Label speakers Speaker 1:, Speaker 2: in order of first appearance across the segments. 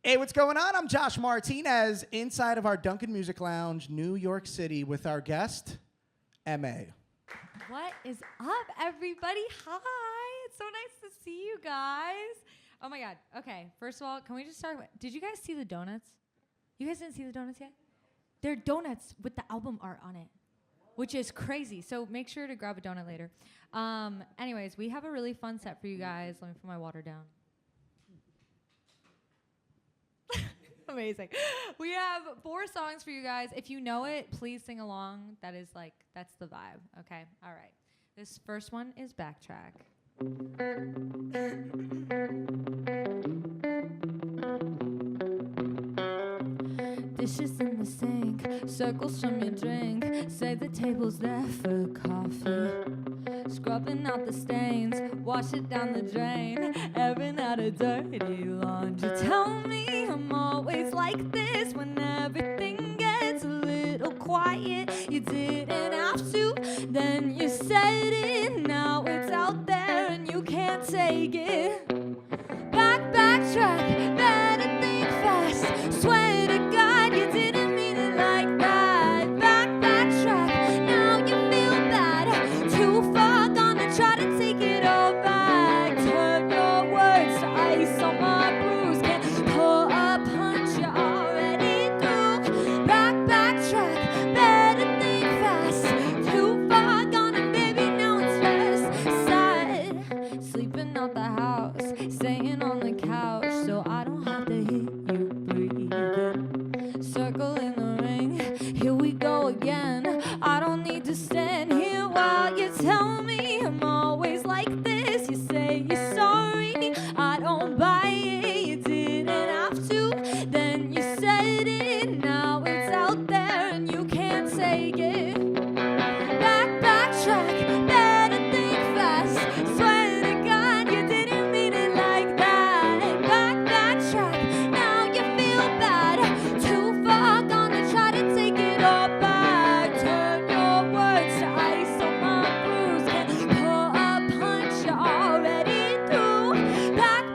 Speaker 1: Hey, what's going on? I'm Josh Martinez inside of our Dunkin Music Lounge, New York City, with our guest, Emei.
Speaker 2: What is up, everybody? Hi. It's so nice to see you guys. Oh, my God. Okay, first of all, can we just start with, did you guys see the donuts? You guys didn't see the donuts yet? They're donuts with the album art on it, which is crazy. So make sure to grab a donut later. Anyways, we have a really fun set for you guys. Let me put my water down. Amazing. We have 4 songs for you guys. If you know it, please sing along. That's the vibe. Okay. All right. This first one is Backtrack. Dishes in the sink, circles from your drink. Say the table's there for coffee. Scrubbing out the stains, wash it down the drain. Airing out a dirty laundry. Tell me I'm always like this when everything gets a little quiet. You didn't have to, then you said it. Now it's out there and you can't take it. Backtrack, better think fast. Swear to God you didn't mean it like that. Backtrack, now you feel bad. Too far gonna try to take it all back. Turn your words to ice on my bruise. Can't pull a punch, you already do. Backtrack, better think fast. Too far gone, baby, now it's just sad. Sleeping out the house, staying on the couch, so I don't have to hear you breathing. Circle in the ring, here we go again. I don't need to stand here while you tell me I'm always like this. You say you're sorry, I don't buy it. You didn't have to, then you said it. Now it's out there and you can't take it. Backtrack, better think fast. Swear to God you didn't mean it like that. Backtrack, now you feel bad. Too far, gonna try to take it all back. Turn your words to ice on my bruise. Can't pull a punch, you already do.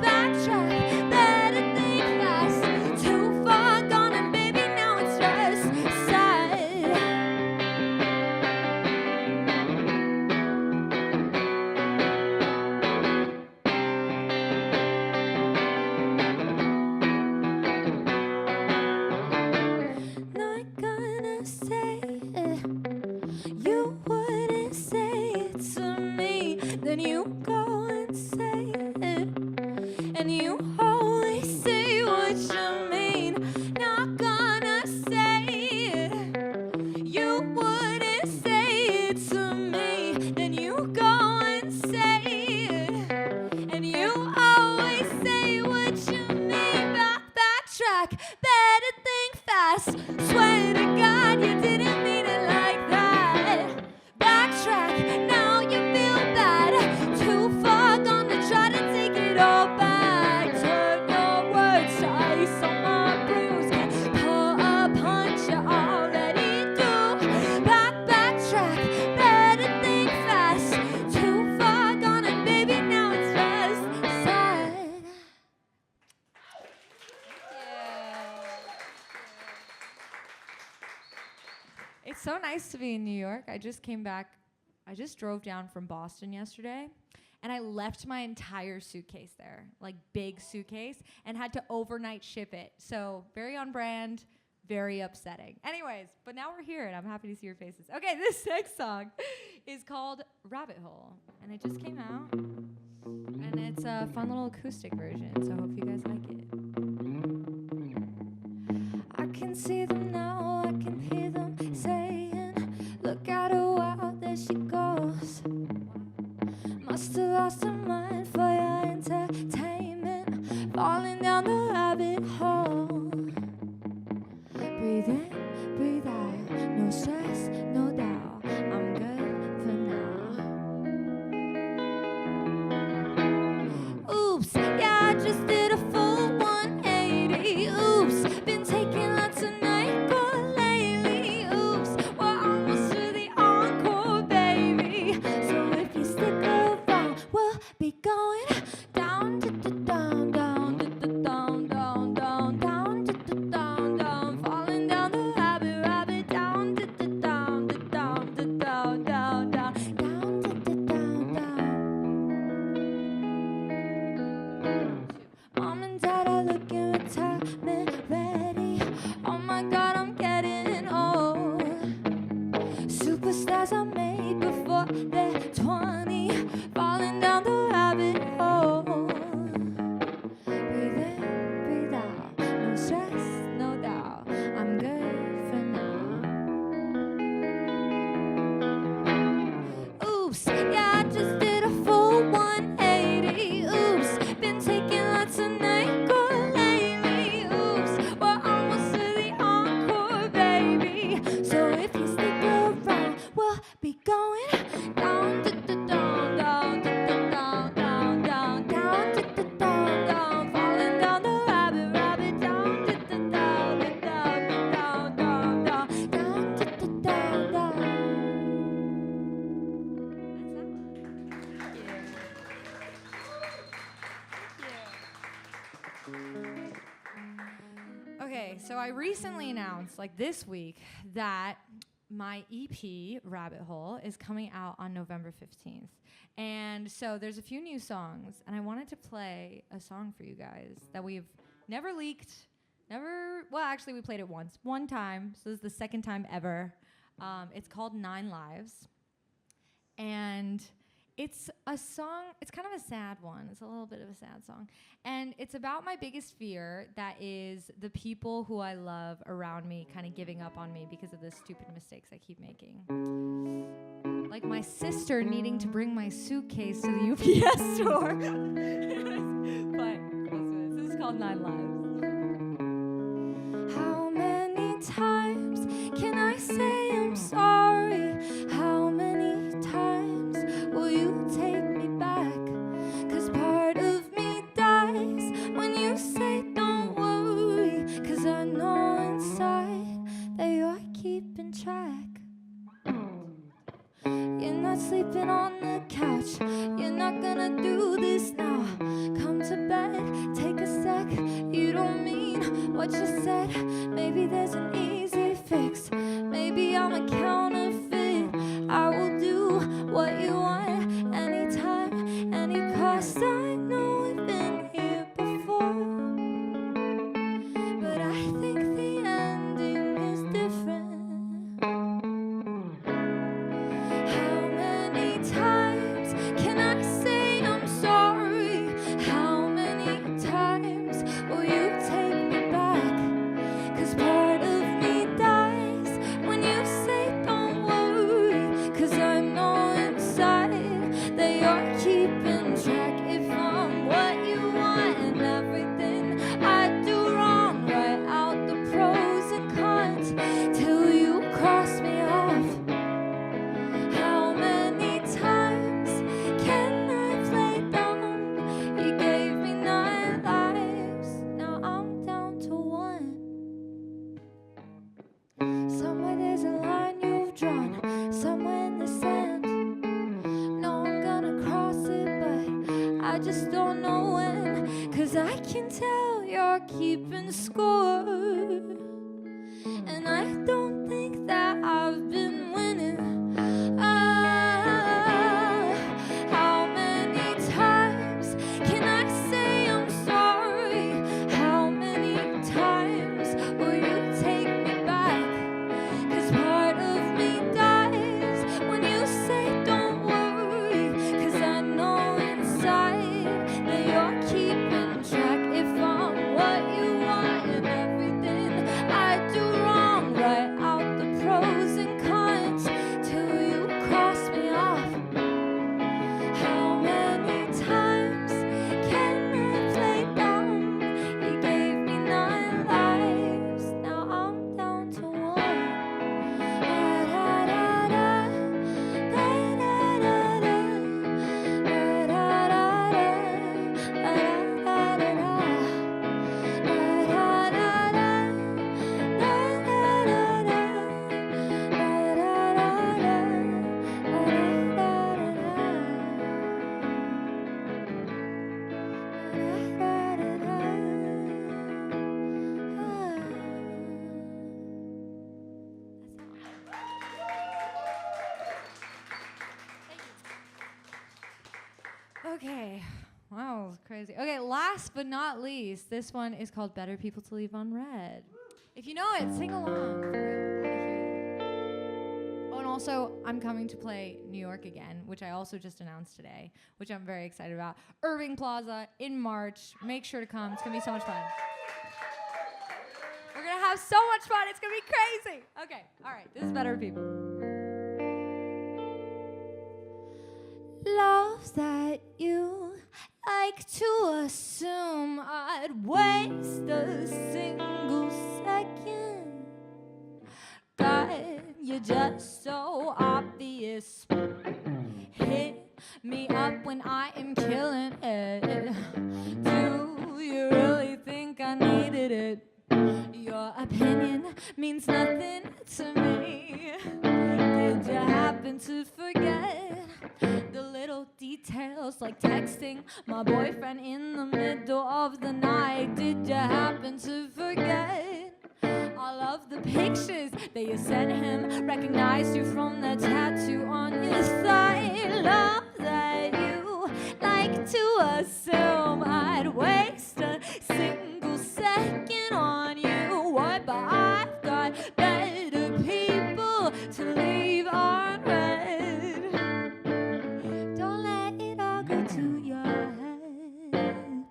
Speaker 2: Backtrack, better think fast. Too far gone and baby now it's just sad. Not gonna say it. You wouldn't say it to me. Then you go and say it. And you always say what you mean. Not gonna say it. You wouldn't say it to me. Then you go and say it. And you always say what you mean. Backtrack, better think fast. Swear to God you didn't mean it like that. Backtrack, now you feel bad. Too far, gonna try to take it all back. Turn your words to ice on my bruise. Can't pull a punch, you already do. Backtrack, better think fast. Too far gone and baby now it's just sad. It's so nice to be in New York. I just came back. I just drove down from Boston yesterday, and I left my entire suitcase there, like big suitcase, and had to overnight ship it. So very on brand, very upsetting. Anyways, but now we're here, and I'm happy to see your faces. Okay, this next song is called Rabbit Hole, and it just came out, and it's a fun little acoustic version, so I hope you guys like it. I can see them now, I can hear them saying, look at her, wow, there she goes. Must have lost her mind for your entertainment, falling down the rabbit hole. Breathe in, breathe out, no stress, no doubt, I'm good for now. Oops, yeah, I just did a full 180. Oops, been taking lots of night
Speaker 3: Okay, so I recently announced, like this week, that my EP, Rabbit Hole, is coming out on November 15th. And so there's a few new songs, and I wanted to play a song for you guys that we've never leaked, well, actually, we played it one time, so this is the second time ever. It's called 9 Lives. And it's a song, it's kind of a sad one. It's a little bit of a sad song. And it's about my biggest fear, that is the people who I love around me kind of giving up on me because of the stupid mistakes I keep making. Like my sister needing to bring my suitcase to the UPS store. But this is called 9 Lives.
Speaker 2: How many times can I say I'm sorry? How many times will you take me back? 'Cause part of me dies when you say don't worry. 'Cause I know inside that you're keeping track. You're not sleeping on the couch. You're not gonna do this now. Come to bed, take a sec. You don't mean what you said. Maybe there's an easy fix. Maybe I'm a counterfeit. I will do what you want, anytime, any cost. I know we've been here before, but I think the ending is different. How many times can I say I'm sorry? How many times will you take me back? 'Cause part of me dies when you say don't worry. 'Cause I know inside that you're keeping track. If I'm what you want and everything I do wrong, write out the pros and cons till you cross me off. How many times can I play dumb? You gave me 9 lives, now I'm down to 1. Somewhere there's a line you've drawn, somewhere in the sand. No, I'm gonna cross it, but I just don't know when. 'Cause I can tell you're keeping score, and I don't think that I've been winning. How many times can I say I'm sorry? How many times will you take me back? 'Cause part of me dies when you say don't worry. 'Cause I know inside that you're keeping track. If I'm what you want and everything I do wrong, write out the pros and cons till you cross me off. How many times can I play dumb? You gave me 9 lives, now I'm down to 1.
Speaker 3: Okay. Wow, that was crazy. Okay, last but not least, this one is called Better People to Leave Unread. If you know it, sing along. Oh, and also, I'm coming to play New York again, which I also just announced today, which I'm very excited about. Irving Plaza in March. Make sure to come. It's going to be so much fun. We're going to have so much fun. It's going to be crazy. Okay, all right. This is Better People.
Speaker 2: Love that you like to assume I'd waste a single second. God, you're just so obvious. Hit me up when I am killing it. Do you really think I needed it? Your opinion means nothing to me. Did you happen to forget the little details, like texting my boyfriend in the middle of the night? Did you happen to forget
Speaker 3: of the pictures that you sent him. Recognized you from the tattoo on your thigh. Love that you like to assume I'd waste a single second on you. What? But I've got better people to leave on red. Don't let it all go to your head.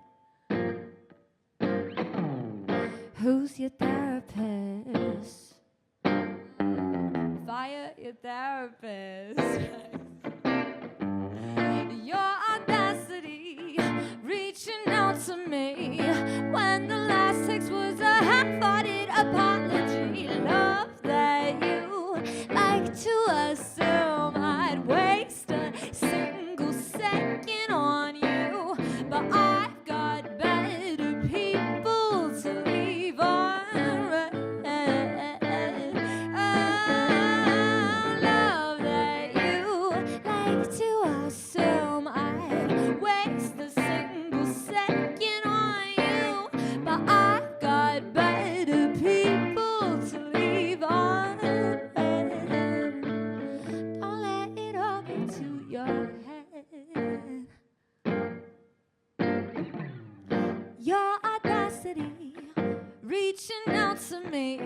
Speaker 3: Who's your therapist? Fire your therapist. Your audacity reaching out to me when the last text was a half-hearted apology. Love that you like to assume I'd waste a single second on you, but I've got better people to leave on red. Love that you like to assume I'd waste a single second on you, but I've got better people to leave on red. Don't let it all get to your head. Your audacity reaching out to me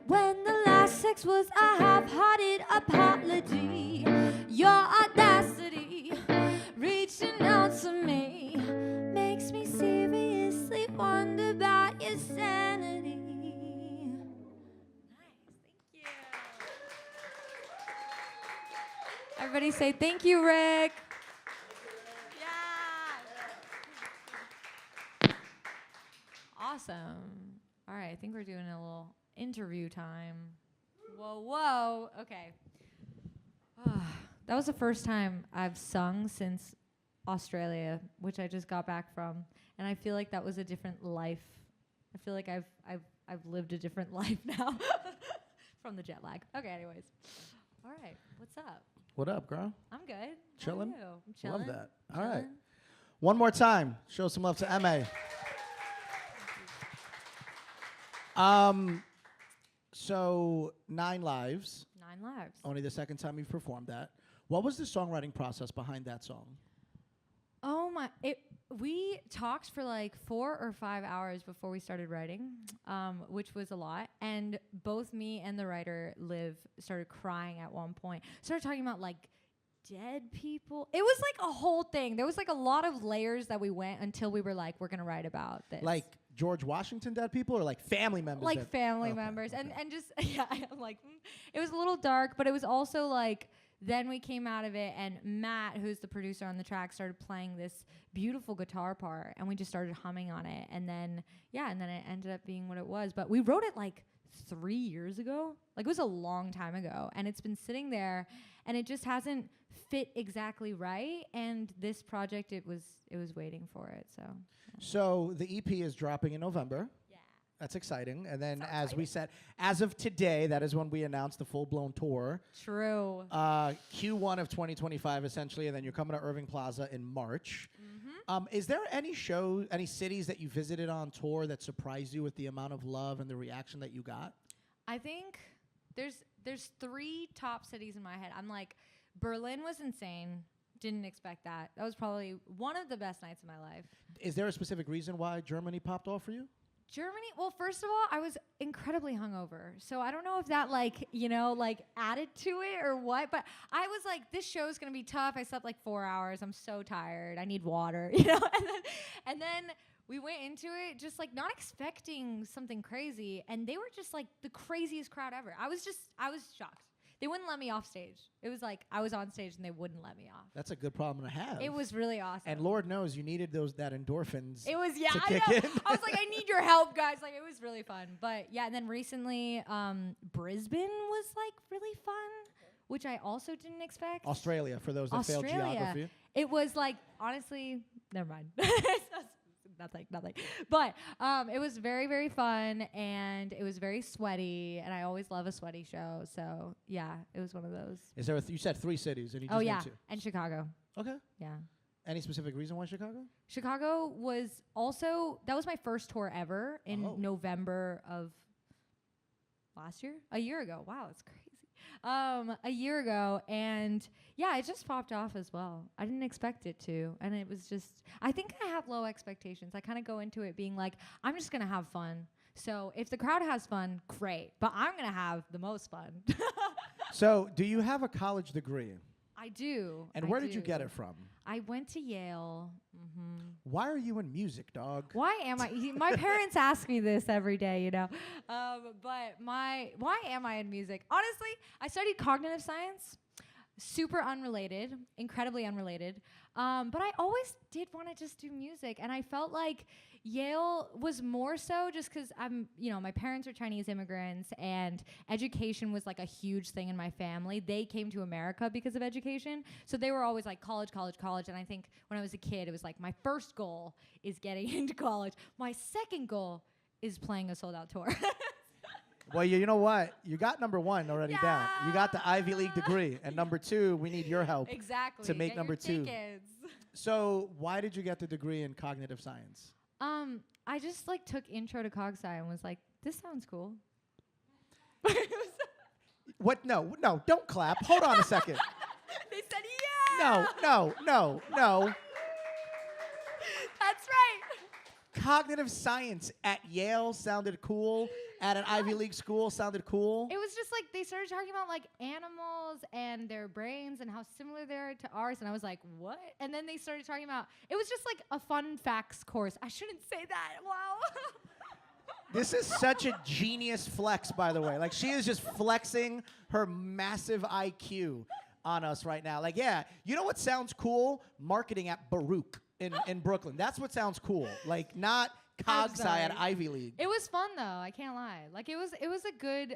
Speaker 3: when the last sex was a half-hearted apology. Your audacity reaching out to me makes me seriously wonder about your sanity. Nice, thank you. Everybody say thank you, Rick. Yeah. Awesome. All right, I think we're doing a little interview time. Whoa, whoa. Okay. That was the first time I've sung since Australia, which I just got back from, and I feel like that was a different life. I feel like I've lived a different life now from the jet lag. Okay, anyways. All right, what's up?
Speaker 1: What up, girl?
Speaker 3: I'm good.
Speaker 1: Chilling?
Speaker 3: How are you? I'm chilling.
Speaker 1: Love that. All right.
Speaker 3: Chilling.
Speaker 1: One more time. Show some love to Emei. So 9 lives.
Speaker 3: 9 lives.
Speaker 1: Only the second time you've performed that. What was the songwriting process behind that song?
Speaker 3: Oh my! We talked for like 4 or 5 hours before we started writing, which was a lot. And both me and the writer, Liv, started crying at one point. Started talking about like dead people. It was like a whole thing. There was like a lot of layers that we went until we were like, we're gonna write about this.
Speaker 1: Like George Washington dead people or like family members?
Speaker 3: Like family members.
Speaker 1: Okay.
Speaker 3: And just, yeah, I'm like, it was a little dark, but it was also like, then we came out of it and Matt, who's the producer on the track, started playing this beautiful guitar part and we just started humming on it. And then, yeah, and then it ended up being what it was. But we wrote it like 3 years ago. Like it was a long time ago and it's been sitting there and it just hasn't fit exactly right. And this project, it was waiting for it, so. Yeah.
Speaker 1: So the EP is dropping in November.
Speaker 3: Yeah.
Speaker 1: That's exciting. And then
Speaker 3: So
Speaker 1: as we
Speaker 3: exciting.
Speaker 1: said, as of today, that is when we announced the full-blown tour.
Speaker 3: True.
Speaker 1: Q1 of 2025, essentially, and then you're coming to Irving Plaza in March. Is there any cities that you visited on tour that surprised you with the amount of love and the reaction that you got?
Speaker 3: I think there's 3 top cities in my head. I'm like, Berlin was insane. Didn't expect that. That was probably one of the best nights of my life.
Speaker 1: Is there a specific reason why Germany popped off for you?
Speaker 3: Germany, well, first of all, I was incredibly hungover. So I don't know if that added to it or what, but I was like, this show's going to be tough. I slept like 4 hours. I'm so tired. I need water, and then we went into it just like not expecting something crazy. And they were just like the craziest crowd ever. I was shocked. They wouldn't let me off stage. It was like I was on stage and they wouldn't let me off.
Speaker 1: That's a good problem to have.
Speaker 3: It was really awesome.
Speaker 1: And Lord knows you needed that endorphins.
Speaker 3: It was, yeah,
Speaker 1: to
Speaker 3: I
Speaker 1: kick
Speaker 3: know.
Speaker 1: in.
Speaker 3: I was like, I need your help, guys. Like, it was really fun. But yeah, and then recently, Brisbane was like really fun, which I also didn't expect.
Speaker 1: Australia, for those that failed geography.
Speaker 3: It was like, honestly, never mind. Nothing. But it was very, very fun, and it was very sweaty, and I always love a sweaty show. So yeah, it was one of those.
Speaker 1: Is there you said 3 cities, and you just named 2.
Speaker 3: And Chicago.
Speaker 1: Okay.
Speaker 3: Yeah.
Speaker 1: Any specific reason why Chicago?
Speaker 3: Chicago was also, that was my first tour ever in November of last year, a year ago. Wow, it's crazy. A year ago, and yeah, it just popped off as well. I didn't expect it to, and it was just. I think I have low expectations. I kind of go into it being like, I'm just gonna have fun. So if the crowd has fun, great. But I'm gonna have the most fun.
Speaker 1: So, do you have a college degree?
Speaker 3: I do.
Speaker 1: And where did you get it from?
Speaker 3: I went to Yale.
Speaker 1: Why are you in music, dog?
Speaker 3: Why am I? My parents ask me this every day, you know. But why am I in music? Honestly, I studied cognitive science. Super unrelated, incredibly unrelated. But I always did want to just do music, and I felt like Yale was more so just because my parents are Chinese immigrants, and education was like a huge thing in my family. They came to America because of education, so they were always like college, college, college. And I think when I was a kid, it was like my first goal is getting into college. My second goal is playing a sold-out tour.
Speaker 1: Well, you know what? You got number one already down. You got the Ivy League degree. And number two, we need your help to make
Speaker 3: Get
Speaker 1: number
Speaker 3: your
Speaker 1: two.
Speaker 3: tickets.
Speaker 1: So why did you get the degree in cognitive science?
Speaker 3: I just like took intro to cog sci and was like, this sounds cool.
Speaker 1: What? No, don't clap. Hold on a second.
Speaker 3: They said, yeah.
Speaker 1: No.
Speaker 3: That's right.
Speaker 1: Cognitive science at Yale sounded cool. At an Ivy League school sounded cool.
Speaker 3: It was just like they started talking about like animals and their brains and how similar they are to ours. And I was like, what? And then they started talking about, it was just like a fun facts course. I shouldn't say that. Wow.
Speaker 1: This is such a genius flex, by the way. Like, she is just flexing her massive IQ on us right now. Like, yeah, you know what sounds cool? Marketing at Baruch in Brooklyn. That's what sounds cool. Like, not cog sci at Ivy League.
Speaker 3: It was fun though. I can't lie. Like it was a good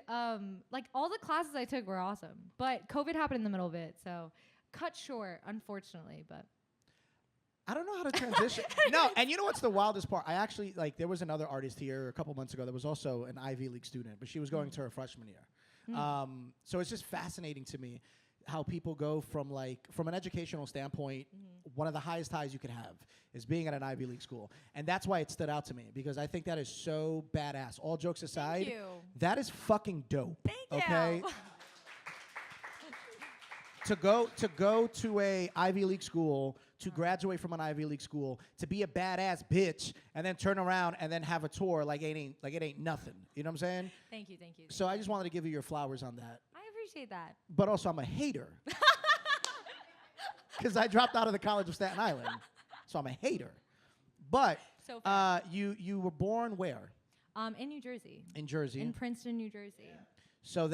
Speaker 3: like all the classes I took were awesome. But COVID happened in the middle of it, so cut short, unfortunately. But
Speaker 1: I don't know how to transition. No, and you know what's the wildest part? I actually there was another artist here a couple months ago that was also an Ivy League student, but she was going to her freshman year. So it's just fascinating to me how people go from an educational standpoint, one of the highest highs you could have is being at an Ivy League school. And that's why it stood out to me, because I think that is so badass. All jokes aside,
Speaker 3: Thank you.
Speaker 1: that is fucking dope.
Speaker 3: Thank
Speaker 1: okay? To go to a Ivy League school, to graduate from an Ivy League school, to be a badass bitch, and then turn around and then have a tour like it ain't nothing. You know what I'm saying?
Speaker 3: Thank you.
Speaker 1: So I just wanted to give you your flowers on that.
Speaker 3: I appreciate that.
Speaker 1: But also, I'm a hater. Because I dropped out of the College of Staten Island. So I'm a hater. But
Speaker 3: So
Speaker 1: you were born where?
Speaker 3: in New Jersey.
Speaker 1: In Jersey.
Speaker 3: In Princeton, New Jersey.
Speaker 1: So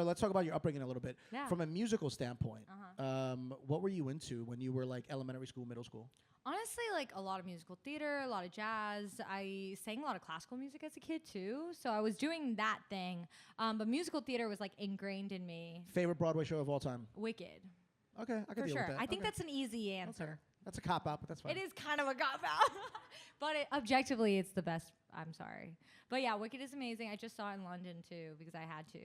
Speaker 1: let's talk about your upbringing a little bit.
Speaker 3: Yeah.
Speaker 1: From a musical standpoint, what were you into when you were like elementary school, middle school?
Speaker 3: Honestly, like a lot of musical theater, a lot of jazz. I sang a lot of classical music as a kid too, so I was doing that thing. But musical theater was like ingrained in me.
Speaker 1: Favorite Broadway show of all time?
Speaker 3: Wicked.
Speaker 1: Okay, I can
Speaker 3: For
Speaker 1: deal
Speaker 3: sure.
Speaker 1: with that.
Speaker 3: I think
Speaker 1: Okay.
Speaker 3: that's an easy answer.
Speaker 1: Okay. That's a cop-out, but that's fine.
Speaker 3: It is kind of a cop-out. But objectively, it's the best. I'm sorry. But yeah, Wicked is amazing. I just saw it in London, too, because I had to.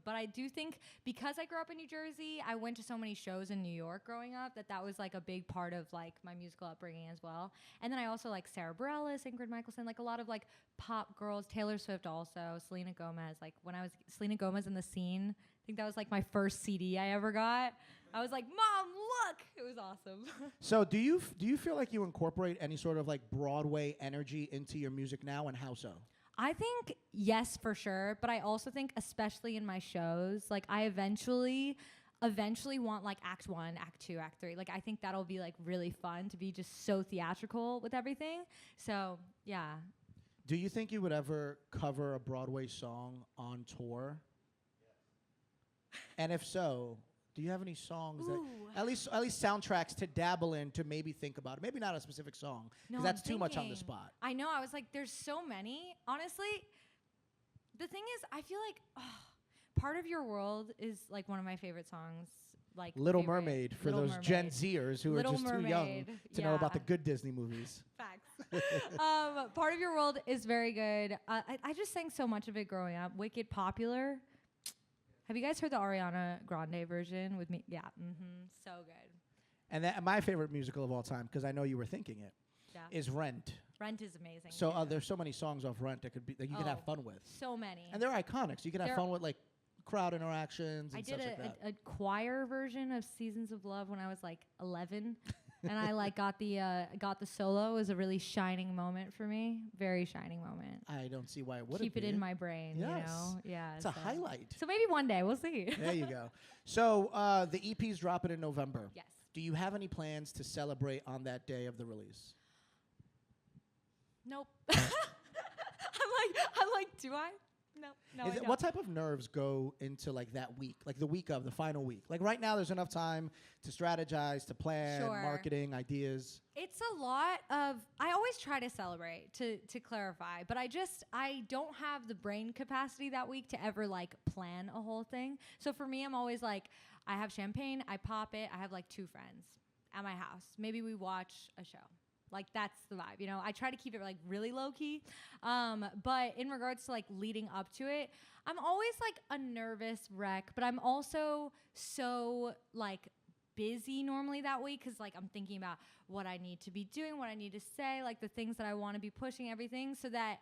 Speaker 3: But I do think because I grew up in New Jersey, I went to so many shows in New York growing up that was, like, a big part of, like, my musical upbringing as well. And then I also like Sarah Bareilles, Ingrid Michaelson, like, a lot of, like, pop girls. Taylor Swift also, Selena Gomez. Like, when I was Selena Gomez in the Scene, I think that was, like, my first CD I ever got. I was like, Mom, look! It was awesome.
Speaker 1: So do you feel like you incorporate any sort of like Broadway energy into your music now, and how so?
Speaker 3: I think yes, for sure. But I also think, especially in my shows, like I eventually want like act 1, act 2, act 3. Like I think that'll be like really fun to be just so theatrical with everything. So yeah.
Speaker 1: Do you think you would ever cover a Broadway song on tour? And if so, do you have any songs that at least soundtracks to dabble in, to maybe think about it? Maybe not a specific song, because that's too much on the spot.
Speaker 3: I know. I was like, there's so many. Honestly, the thing is, I feel like Part of Your World is like one of my favorite songs. Like
Speaker 1: Little Mermaid, for those Gen Zers who are just too young to know about the good Disney movies.
Speaker 3: Facts. Part of Your World is very good. I just sang so much of it growing up. Wicked popular. Have you guys heard the Ariana Grande version with me? Yeah, so good.
Speaker 1: And my favorite musical of all time, because I know you were thinking it, is Rent.
Speaker 3: Rent is amazing.
Speaker 1: So
Speaker 3: too.
Speaker 1: there's so many songs off Rent that could be that you could have fun with.
Speaker 3: So many.
Speaker 1: And they're iconic. So you could have
Speaker 3: They're-
Speaker 1: fun with like crowd interactions and
Speaker 3: I did
Speaker 1: such like that.
Speaker 3: a choir version of Seasons of Love when I was like 11. And I like got the solo. It was a really shining moment for me. Very shining moment.
Speaker 1: I don't see why it wouldn't
Speaker 3: Keep it
Speaker 1: be.
Speaker 3: in my brain, you
Speaker 1: Yes.
Speaker 3: know? Yeah.
Speaker 1: It's a highlight.
Speaker 3: So maybe one day, we'll see.
Speaker 1: There you go. So the EP's dropping in November.
Speaker 3: Yes.
Speaker 1: Do you have any plans to celebrate on that day of the release?
Speaker 3: Nope. I'm like, do I? No, I don't.
Speaker 1: What type of nerves go into like that week, like the week of the final week? Like right now, there's enough time to strategize, to plan,
Speaker 3: Sure.
Speaker 1: marketing, ideas.
Speaker 3: It's a lot of, I always try to celebrate, to clarify, but I don't have the brain capacity that week to ever like plan a whole thing. So for me, I'm always like, I have champagne, I pop it, I have like 2 friends at my house. Maybe we watch a show. Like that's the vibe, you know? I try to keep it like really low key. But in regards to like leading up to it, I'm always like a nervous wreck, but I'm also so like busy normally that week because like I'm thinking about what I need to be doing, what I need to say, like the things that I want to be pushing, everything, so that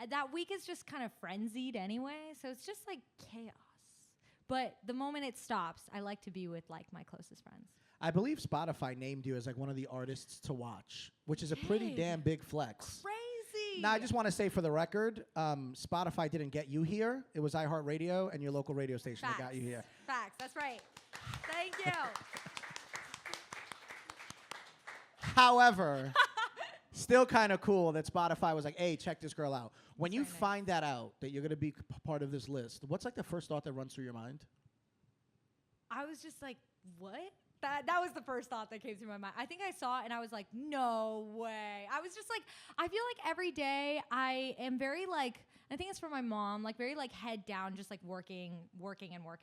Speaker 3: that week is just kind of frenzied anyway. So it's just like chaos. But the moment it stops, I like to be with like my closest friends.
Speaker 1: I believe Spotify named you as like one of the artists to watch, which is a pretty damn big flex.
Speaker 3: Crazy.
Speaker 1: Now, I just want to say for the record, Spotify didn't get you here. It was iHeartRadio and your local radio station that got you here.
Speaker 3: Facts. That's right. Thank you.
Speaker 1: However, still kind of cool that Spotify was like, hey, check this girl out. When you
Speaker 3: very nice.
Speaker 1: find that out, that you're going to be part of this list, what's like the first thought that runs through your mind?
Speaker 3: I was just like, what? That was the first thought that came through my mind. I think I saw it and I was like, no way. I was just like, I feel like every day I am very like, I think it's from my mom, like very like head down, just like working. We're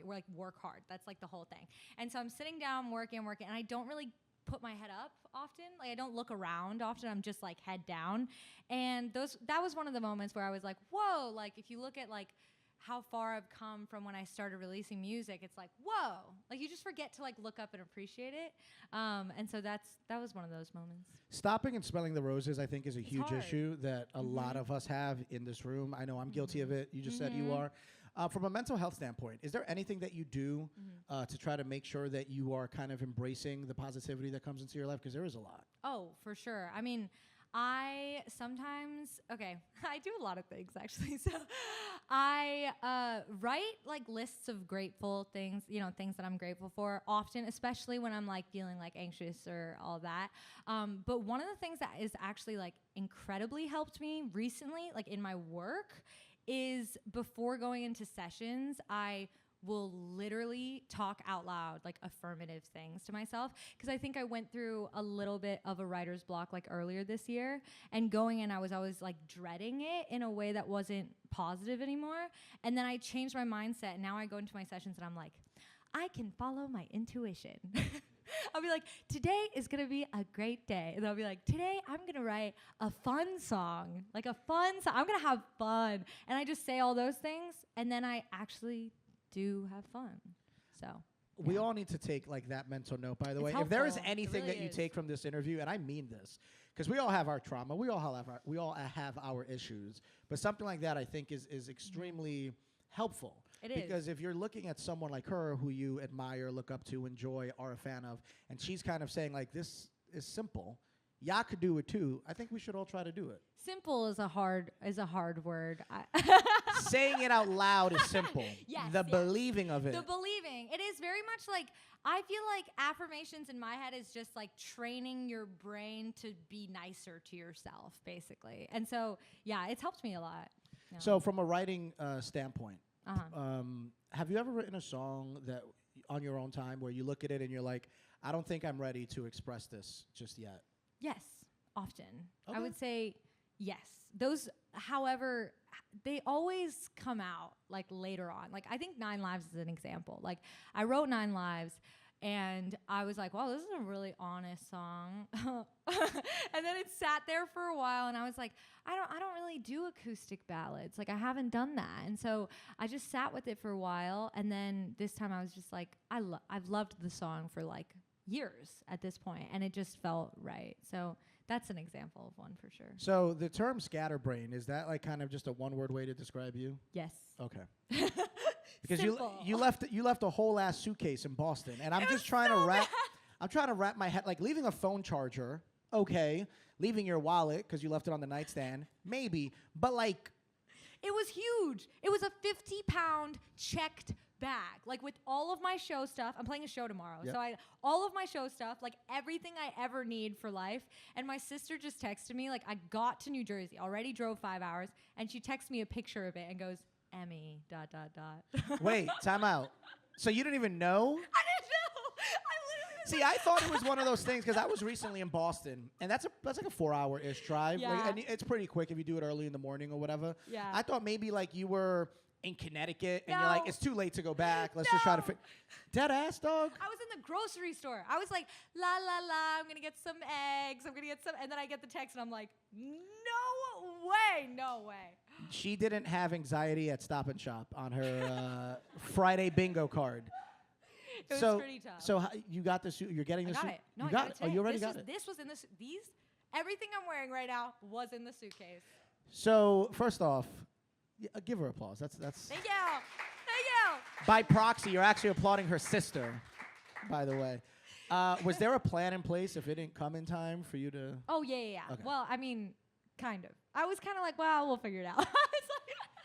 Speaker 3: like work hard. That's like the whole thing. And so I'm sitting down, working, and I don't really put my head up often. Like I don't look around often. I'm just like head down. And that was one of the moments where I was like, whoa, like if you look at like how far I've come from when I started releasing music, it's like, whoa, like you just forget to like look up and appreciate it. And so that was one of those moments.
Speaker 1: Stopping and smelling the roses, I think, is a huge
Speaker 3: hard.
Speaker 1: issue that a lot of us have in this room. I know I'm guilty of it. You just said you are. From a mental health standpoint, is there anything that you do to try to make sure that you are kind of embracing the positivity that comes into your life? Because there is a lot.
Speaker 3: Oh, for sure. I mean, I do a lot of things actually. So I write like lists of grateful things, you know, things that I'm grateful for often, especially when I'm like feeling like anxious or all that. But one of the things that is actually like incredibly helped me recently, like in my work, is before going into sessions, I will literally talk out loud like affirmative things to myself, because I think I went through a little bit of a writer's block like earlier this year, and going in I was always like dreading it in a way that wasn't positive anymore. And then I changed my mindset, and now I go into my sessions and I'm like, I can follow my intuition. I'll be like, today is gonna be a great day. And I'll be like, today I'm gonna write a fun song, like a fun song. I'm gonna have fun. And I just say all those things, and then I actually do have fun. So
Speaker 1: We all need to take like that mental note, by the
Speaker 3: It's
Speaker 1: way. If there is
Speaker 3: helpful. It
Speaker 1: anything
Speaker 3: really
Speaker 1: that you
Speaker 3: is.
Speaker 1: take from this interview, and I mean this, because we all have our trauma, we all have our issues, but something like that I think is extremely helpful.
Speaker 3: It is.
Speaker 1: Because if you're looking at someone like her who you admire, look up to, enjoy, are a fan of, and she's kind of saying like, this is simple, y'all could do it too, I think we should all try to do it.
Speaker 3: simple is a hard word.
Speaker 1: Saying it out loud is simple.
Speaker 3: Yes,
Speaker 1: The
Speaker 3: yes.
Speaker 1: believing of it.
Speaker 3: The believing. It is very much like, I feel like affirmations in my head is just like training your brain to be nicer to yourself, basically. And so, yeah, it's helped me a lot. Yeah.
Speaker 1: So from a writing standpoint,
Speaker 3: Uh-huh.
Speaker 1: have you ever written a song that on your own time where you look at it and you're like, I don't think I'm ready to express this just yet?
Speaker 3: Yes, often.
Speaker 1: Okay.
Speaker 3: I would say yes. Those, however, they always come out like later on. Like I think 9 Lives is an example. Like I wrote 9 Lives and I was like, wow, this is a really honest song. And then it sat there for a while and I was like, I don't really do acoustic ballads. Like I haven't done that. And so I just sat with it for a while, and then this time I was just like, I've loved the song for like years at this point, and it just felt right. So That's an example of one for sure.
Speaker 1: So the term scatterbrain, is that like kind of just a one-word way to describe you?
Speaker 3: Yes.
Speaker 1: Okay. Because
Speaker 3: Simple.
Speaker 1: you left a whole ass suitcase in Boston, and I'm just trying to wrap. I'm trying to wrap my head, like leaving a phone charger. Okay, leaving your wallet because you left it on the nightstand, maybe, but like.
Speaker 3: It was huge. It was a 50-pound checked bag, like with all of my show stuff. I'm playing a show tomorrow,
Speaker 1: Yep.
Speaker 3: so all of my show stuff, like everything I ever need for life. And my sister just texted me, like I got to New Jersey, already drove 5 hours, and she texts me a picture of it and goes, Emei, ...
Speaker 1: Wait, time out. So you didn't even know?
Speaker 3: I didn't know. I literally was
Speaker 1: See, I thought it was one of those things because I was recently in Boston, and that's like a 4-hour-ish drive. Like,
Speaker 3: Yeah.
Speaker 1: and it's pretty quick if you do it early in the morning or whatever.
Speaker 3: Yeah.
Speaker 1: I thought maybe like you were in Connecticut and you're
Speaker 3: No.
Speaker 1: like, it's too late to go back. Let's just try to
Speaker 3: No.
Speaker 1: fit. Dead ass, dog.
Speaker 3: I was in the grocery store. I was like, la la la, I'm gonna get some eggs. I'm gonna get some, and then I get the text, and I'm like, no way, no way.
Speaker 1: She didn't have anxiety at Stop and Shop on her Friday bingo card.
Speaker 3: It
Speaker 1: so,
Speaker 3: was pretty tough.
Speaker 1: So you got the suit. You're getting
Speaker 3: I
Speaker 1: the
Speaker 3: got
Speaker 1: suit.
Speaker 3: it. No,
Speaker 1: you
Speaker 3: I
Speaker 1: got
Speaker 3: got
Speaker 1: it.
Speaker 3: it
Speaker 1: Oh,
Speaker 3: today.
Speaker 1: you already got it.
Speaker 3: This was in the everything I'm wearing right now was in the suitcase.
Speaker 1: So first off, give her applause. That's
Speaker 3: Thank you. Thank you.
Speaker 1: by proxy. You're actually applauding her sister, by the way. Was there a plan in place if it didn't come in time for you to?
Speaker 3: Oh yeah.
Speaker 1: Okay.
Speaker 3: Well, I mean, kind of. I was kind of like, well, we'll figure it out.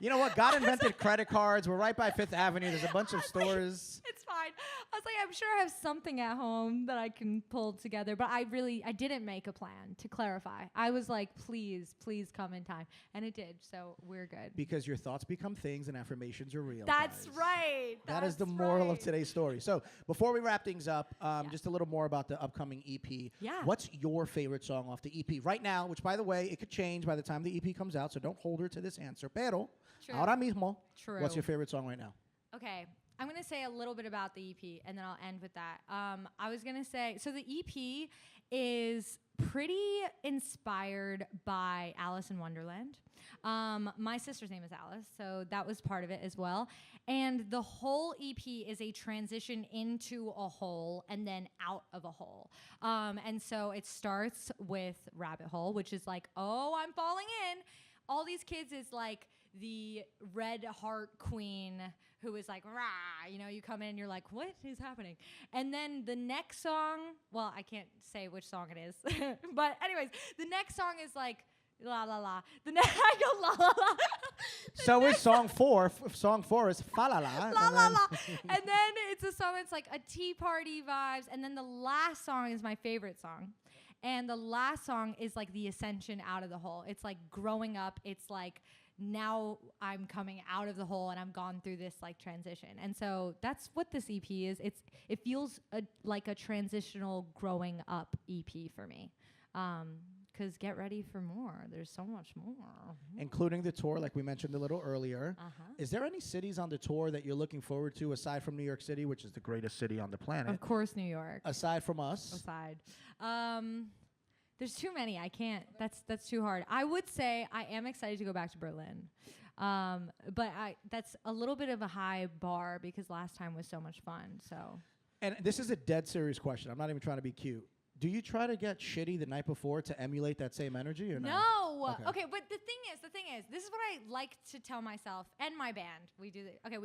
Speaker 1: You know what? God invented credit cards. We're right by Fifth Avenue. There's a bunch of stores.
Speaker 3: It's fine. I was like, I'm sure I have something at home that I can pull together. But I didn't make a plan, to clarify. I was like, please come in time. And it did. So we're good.
Speaker 1: Because your thoughts become things and affirmations are real.
Speaker 3: That's
Speaker 1: guys.
Speaker 3: right.
Speaker 1: That is the
Speaker 3: That's
Speaker 1: moral of
Speaker 3: right.
Speaker 1: today's story. So before we wrap things up, just a little more about the upcoming EP.
Speaker 3: Yeah.
Speaker 1: What's your favorite song off the EP right now? Which, by the way, it could change by the time the EP comes out. So don't hold her to this answer. Pero
Speaker 3: True.
Speaker 1: ahora mismo,
Speaker 3: True.
Speaker 1: what's your favorite song right now?
Speaker 3: Okay, I'm gonna say a little bit about the EP, and then I'll end with that. I was gonna say, so the EP is pretty inspired by Alice in Wonderland. My sister's name is Alice, so that was part of it as well. And the whole EP is a transition into a hole and then out of a hole. And so it starts with Rabbit Hole, which is like, oh, I'm falling in. All these kids is like the red heart queen who is like, rah, you know, you come in, you're like, what is happening? And then the next song, well, I can't say which song it is, but anyways, the next song is like, la la la. I go la la la.
Speaker 1: So is song 4. Song 4 is fa la la.
Speaker 3: La la la. And then it's a song that's like a tea party vibes. And then the last song is my favorite song. And the last song is like the ascension out of the hole. It's like growing up. It's like now I'm coming out of the hole and I'm gone through this like transition. And so that's what this EP is. It feels like a transitional growing up EP for me. Because get ready for more. There's so much more.
Speaker 1: Including the tour, like we mentioned a little earlier.
Speaker 3: Uh-huh.
Speaker 1: Is there any cities on the tour that you're looking forward to aside from New York City, which is the greatest city on the planet?
Speaker 3: Of course, New York.
Speaker 1: Aside from us.
Speaker 3: Aside. There's too many. I can't. That's too hard. I would say I am excited to go back to Berlin. But that's a little bit of a high bar because last time was so much fun. So. And
Speaker 1: this is a dead serious question. I'm not even trying to be cute. Do you try to get shitty the night before to emulate that same energy or no?
Speaker 3: No.
Speaker 1: Okay.
Speaker 3: Okay, but the thing is, this is what I like to tell myself and my band. We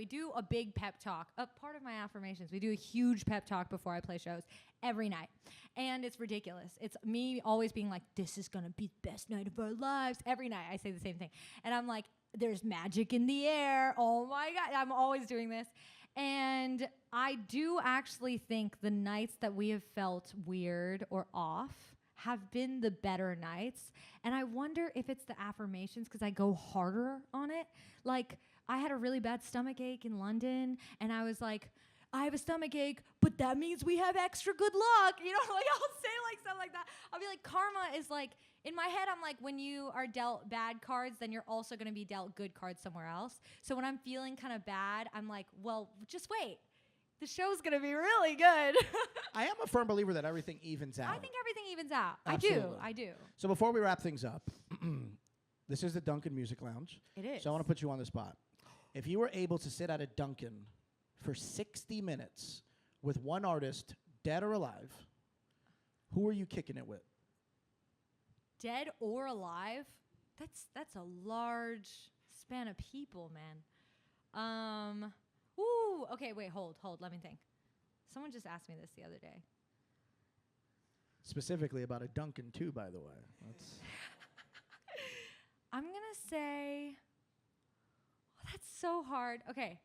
Speaker 3: do a big pep talk. A part of my affirmations. We do a huge pep talk before I play shows every night. And it's ridiculous. It's me always being like, this is going to be the best night of our lives. Every night I say the same thing. And I'm like, there's magic in the air. Oh my God. I'm always doing this. And I do actually think the nights that we have felt weird or off have been the better nights. And I wonder if it's the affirmations because I go harder on it. Like, I had a really bad stomach ache in London, and I was like, I have a stomach ache, but that means we have extra good luck. You know, like I'll say like stuff like that. I'll be like, karma is like, in my head, I'm like, when you are dealt bad cards, then you're also going to be dealt good cards somewhere else. So when I'm feeling kind of bad, I'm like, well, just wait. The show's going to be really good.
Speaker 1: I am a firm believer that everything evens out.
Speaker 3: I think everything evens out.
Speaker 1: Absolutely.
Speaker 3: I do.
Speaker 1: So before we wrap things up, this is the Dunkin Music Lounge.
Speaker 3: It is.
Speaker 1: So I want to put you on the spot. If you were able to sit at a Dunkin for 60 minutes with one artist, dead or alive, who are you kicking it with?
Speaker 3: dead or alive. That's a large span of people, man. Ooh, okay, wait, hold, let me think. Someone just asked me this the other day.
Speaker 1: Specifically about a Dunkin' too, by the way. That's
Speaker 3: I'm gonna say, that's so hard. Okay,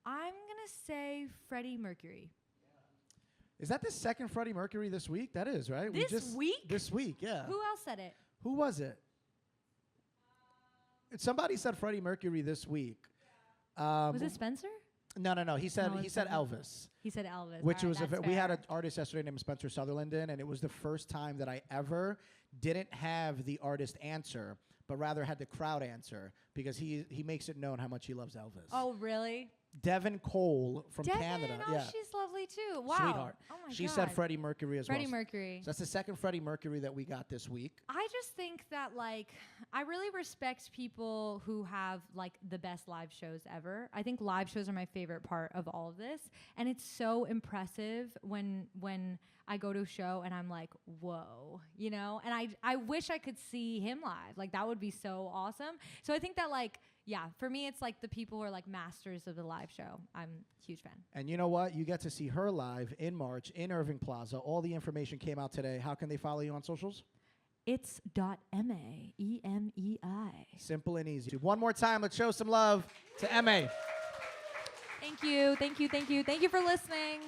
Speaker 3: I'm gonna say Freddie Mercury.
Speaker 1: Is that the second Freddie Mercury this week? That is, right?
Speaker 3: This week?
Speaker 1: This week, yeah.
Speaker 3: Who else said it?
Speaker 1: Who was it? Somebody said Freddie Mercury this week.
Speaker 3: Was it Spencer?
Speaker 1: No. He said
Speaker 3: No,
Speaker 1: he
Speaker 3: it's
Speaker 1: said
Speaker 3: not.
Speaker 1: Elvis.
Speaker 3: He said Elvis.
Speaker 1: Which
Speaker 3: All
Speaker 1: was
Speaker 3: right, that's
Speaker 1: we had
Speaker 3: fair.
Speaker 1: an artist yesterday named Spencer Sutherland in, and it was the first time that I ever didn't have the artist answer, but rather had the crowd answer because he makes it known how much he loves Elvis.
Speaker 3: Oh, really?
Speaker 1: Devin Cole from
Speaker 3: Devin,
Speaker 1: Canada.
Speaker 3: oh,
Speaker 1: Yeah.
Speaker 3: she's lovely too. Wow.
Speaker 1: Sweetheart.
Speaker 3: Oh my
Speaker 1: She
Speaker 3: God.
Speaker 1: said Freddie Mercury as
Speaker 3: Freddie
Speaker 1: well.
Speaker 3: Mercury.
Speaker 1: So that's the second Freddie Mercury that we got this week.
Speaker 3: I just think that, like, I really respect people who have, like, the best live shows ever. I think live shows are my favorite part of all of this. And it's so impressive when I go to a show and I'm like, whoa, you know? And I wish I could see him live. Like, that would be so awesome. So I think that, like, yeah, for me, it's like the people who are like masters of the live show. I'm a huge fan. And
Speaker 1: you know what? You get to see her live in March in Irving Plaza. All the information came out today. How can they follow you on socials?
Speaker 3: It's .Emei, E-M-E-I.
Speaker 1: Simple and easy. One more time, let's show some love to Emei.
Speaker 3: Thank you for listening.